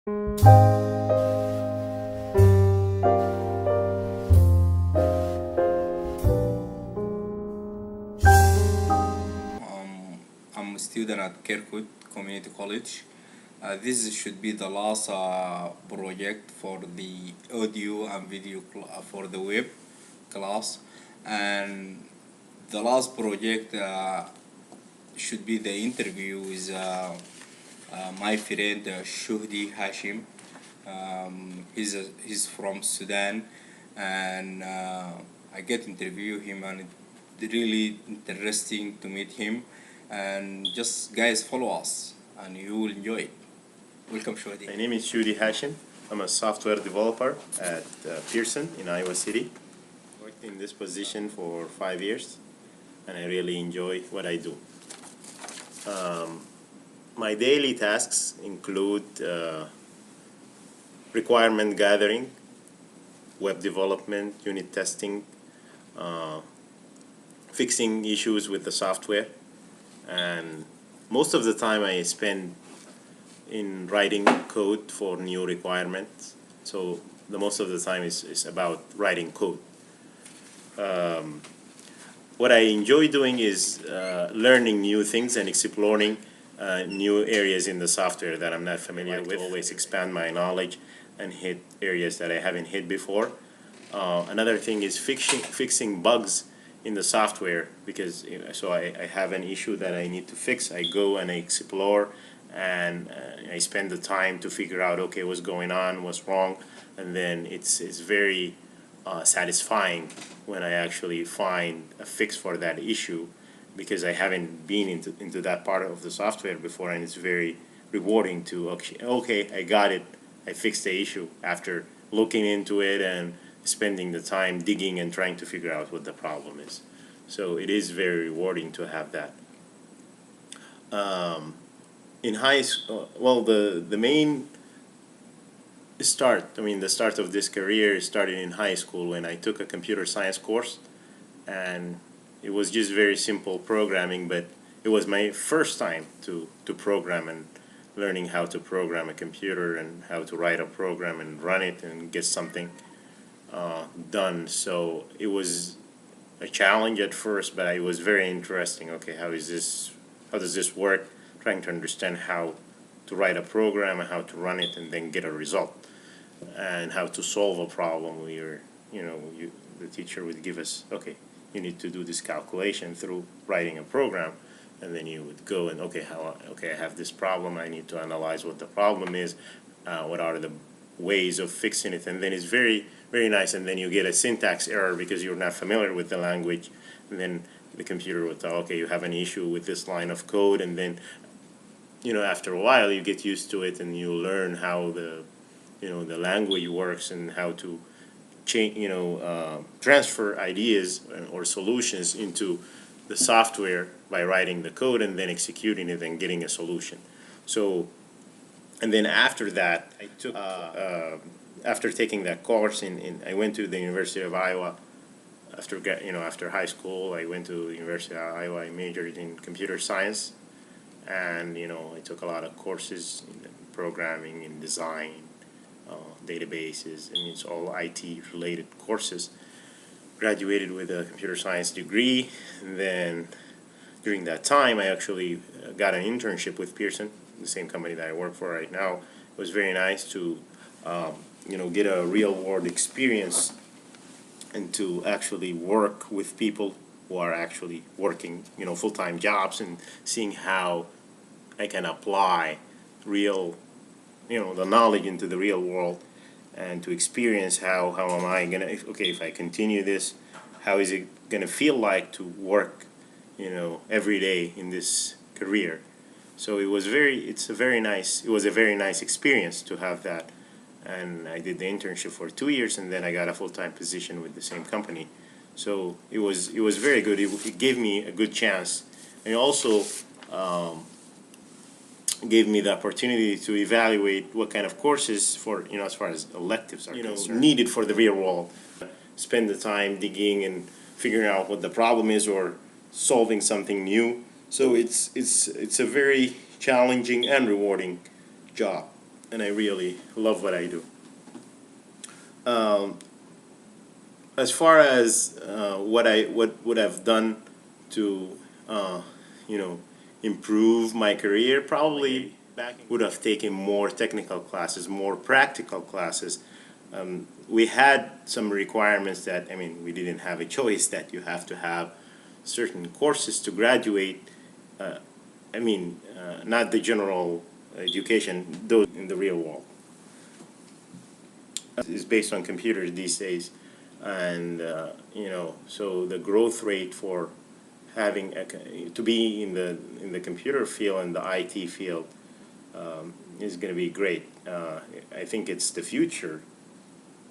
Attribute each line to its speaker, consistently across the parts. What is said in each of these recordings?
Speaker 1: I'm a student at Kirkwood Community College. This should be the last project for the audio and video for the web class, and the last project should be the interview with my friend Shuhdi Hashim. He's from Sudan, and I get interview him, and it's really interesting to meet him. And just guys, follow us, and you will enjoy it. Welcome, Shuhdi.
Speaker 2: My name is Shudi Hashim. I'm a software developer at Pearson in Iowa City. Worked in this position for 5 years, and I really enjoy what I do. My daily tasks include requirement gathering, web development, unit testing, fixing issues with the software, and most of the time I spend in writing code for new requirements. So the most of the time is about writing code. What I enjoy doing is learning new things and exploring new areas in the software that I'm not familiar with. Always expand my knowledge and hit areas that I haven't hit before. Another thing is fixing bugs in the software, because I have an issue that I need to fix. I go and I explore, and I spend the time to figure out, okay, what's going on, what's wrong, and then it's very satisfying when I actually find a fix for that issue, because I haven't been into that part of the software before, and it's very rewarding to, okay, I got it, I fixed the issue after looking into it and spending the time digging and trying to figure out what the problem is. So it is very rewarding to have that. In high school, well, the main start, the start of this career started in high school when I took a computer science course, and it was just very simple programming, but it was my first time to program, and learning how to program a computer and how to write a program and run it and get something done. So it was a challenge at first, but it was very interesting. Okay, how does this work? Trying to understand how to write a program and how to run it and then get a result, and how to solve a problem where the teacher would give us, okay, you need to do this calculation through writing a program, and then you would go and okay, I have this problem, I need to analyze what the problem is, what are the ways of fixing it, and then it's very nice. And then you get a syntax error because you're not familiar with the language, and then the computer will tell, okay, you have an issue with this line of code, and then after a while you get used to it, and you learn how the language works and how to change, transfer ideas or solutions into the software by writing the code and then executing it and getting a solution. So, and then after that, I took after taking that course, I went to the University of Iowa. After high school, I went to the University of Iowa. I majored in computer science, and I took a lot of courses in programming, in design, databases, and it's all IT related courses. Graduated with a computer science degree, and then during that time I actually got an internship with Pearson, the same company that I work for right now. It was very nice to get a real world experience and to actually work with people who are actually working full-time jobs, and seeing how I can apply real the knowledge into the real world, and to experience how am I gonna, if I continue this, how is it gonna feel like to work every day in this career. So it was a very nice experience to have that. And I did the internship for 2 years, and then I got a full-time position with the same company. So it was very good. It gave me a good chance, and also gave me the opportunity to evaluate what kind of courses for as far as electives are concerned, needed for the real world. Spend the time digging and figuring out what the problem is, or solving something new. So it's a very challenging and rewarding job. and I really love what I do. As far as what would have done to you know improve my career, probably would have taken more technical classes, more practical classes. We had some requirements that, I mean, we didn't have a choice that you have to have certain courses to graduate. Not the general education, those in the real world. Is based on computers these days, and so the growth rate for having to be in the computer field and the IT field is going to be great. I think it's the future.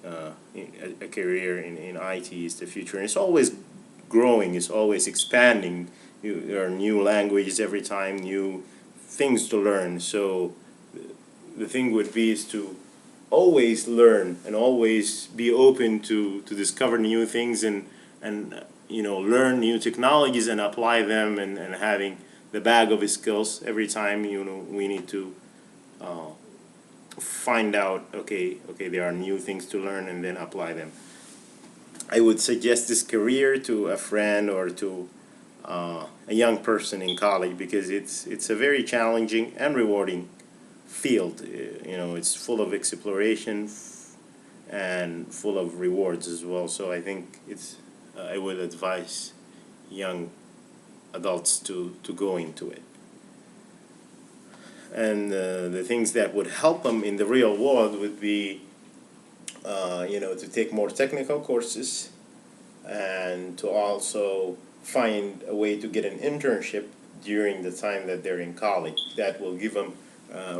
Speaker 2: A career in IT is the future, and it's always growing. It's always expanding. There are new languages every time, new things to learn. So the thing would be is to always learn and always be open to discover new things and learn new technologies and apply them, and having the bag of skills every time we need to find out, okay, there are new things to learn, and then apply them. I would suggest this career to a friend or to a young person in college, because it's a very challenging and rewarding field. It's full of exploration and full of rewards as well. So I think I would advise young adults to go into it. And the things that would help them in the real world would be, to take more technical courses, and to also find a way to get an internship during the time that they're in college. That will give them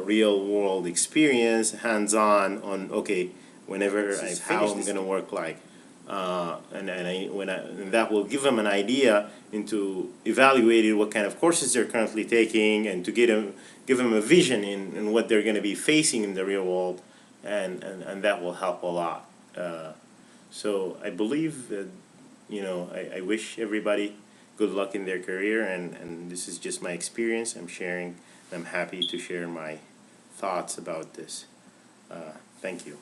Speaker 2: real world experience, hands-on on, okay, whenever I how I'm going to work, like, and that will give them an idea into evaluating what kind of courses they're currently taking, and to give them a vision in what they're going to be facing in the real world, and that will help a lot. So I believe that, I wish everybody good luck in their career, and this is just my experience. I'm sharing. I'm happy to share my thoughts about this. Thank you.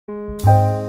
Speaker 1: you.